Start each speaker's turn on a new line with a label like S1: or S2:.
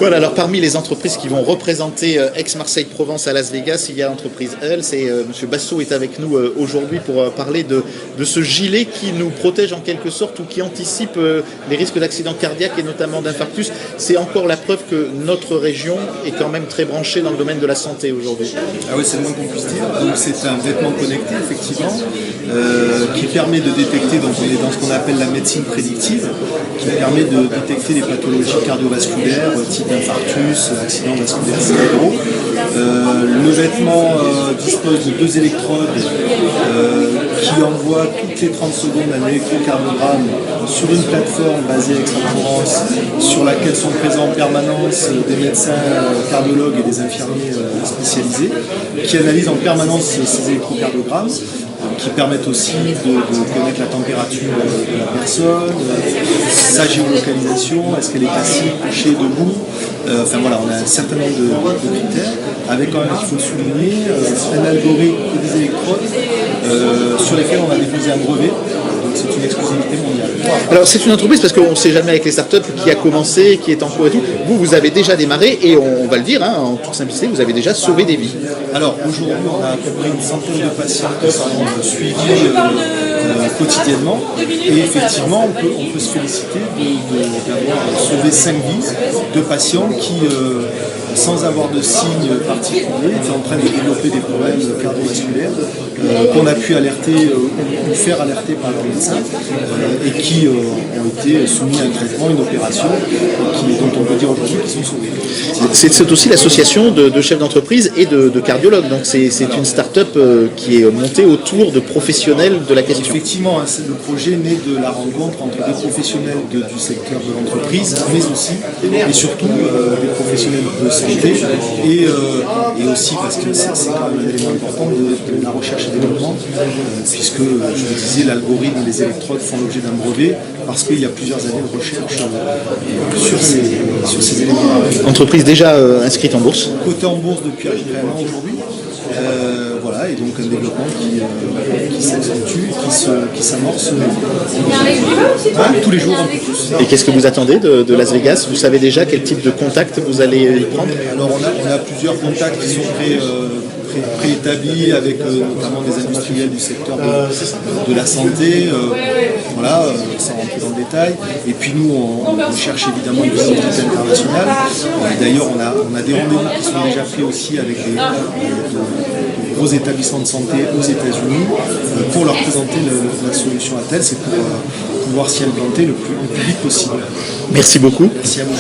S1: Voilà, alors parmi les entreprises qui vont représenter Aix-Marseille-Provence à Las Vegas, il y a l'entreprise Health et M. Bassot est avec nous aujourd'hui pour parler de ce gilet qui nous protège en quelque sorte ou qui anticipe les risques d'accident cardiaque et notamment d'infarctus. C'est encore la preuve que notre région est quand même très branchée dans le domaine de la santé aujourd'hui.
S2: Ah oui, c'est le moins qu'on puisse dire. Donc c'est un vêtement connecté effectivement qui permet de détecter, donc on est dans ce qu'on appelle la médecine prédictive, qui permet de détecter les pathologies cardiovasculaires, type d'infarctus, accident vasculaire cérébraux. Le vêtement dispose de 2 électrodes qui envoient toutes les 30 secondes un électrocardiogramme sur une plateforme basée à Aix-en-Provence sur laquelle sont présents en permanence des médecins cardiologues et des infirmiers spécialisés qui analysent en permanence ces électrocardiogrammes, qui permettent aussi de connaître la température de la personne, sa géolocalisation, est-ce qu'elle est assise, couchée, debout. Enfin voilà, on a un certain nombre de critères, avec quand même, il faut le souligner, un algorithme et des électrodes sur lesquels on a déposé un brevet. Donc c'est une exclusivité mondiale.
S1: Alors c'est une entreprise, parce qu'on ne sait jamais avec les startups, qui a commencé, qui est en cours et tout. Vous avez déjà démarré et on va le dire, hein, en toute simplicité, vous avez déjà sauvé des vies.
S2: Alors aujourd'hui, on a à peu près une centaine de patients qui sont suivis quotidiennement et effectivement, on peut se féliciter d'avoir sauvé 5 vies de patients qui, sans avoir de signes particuliers, étaient en train de développer des problèmes cardiovasculaires qu'on a pu alerter ou faire alerter par leur médecin et qui ont été soumis à un traitement, une opération dont on peut dire aujourd'hui qu'ils sont sauvés.
S1: C'est aussi l'association de chefs d'entreprise et de cardiologues, donc c'est une start-up qui est montée autour de professionnels de la question.
S2: Effectivement, le projet naît de la rencontre entre des professionnels du secteur de l'entreprise, mais aussi et surtout des professionnels de santé et aussi parce que c'est quand même un élément important de la recherche et développement, puisque je vous disais, l'algorithme et les électrodes font l'objet d'un brevet parce qu'il y a plusieurs années de recherche sur ces éléments.
S1: Entreprise déjà inscrite en bourse.
S2: Cotée en bourse depuis à peu près 1 an aujourd'hui. Voilà, et donc un développement qui s'accentue, qui s'amorce tous les jours un peu plus.
S1: Et qu'est-ce que vous attendez de Las Vegas? Vous savez déjà quel type de contact vous allez y prendre?
S2: Alors on a plusieurs contacts qui sont préétablis avec notamment des industriels du secteur de la santé, voilà, sans rentrer dans le détail. Et puis nous, on cherche évidemment une visibilité internationale. D'ailleurs, on a des rendez-vous qui sont déjà pris aussi avec des gros établissements de santé aux États-Unis pour leur présenter la solution à tel, c'est pour pouvoir s'y implanter le plus vite possible.
S1: Merci beaucoup.
S2: Merci à vous.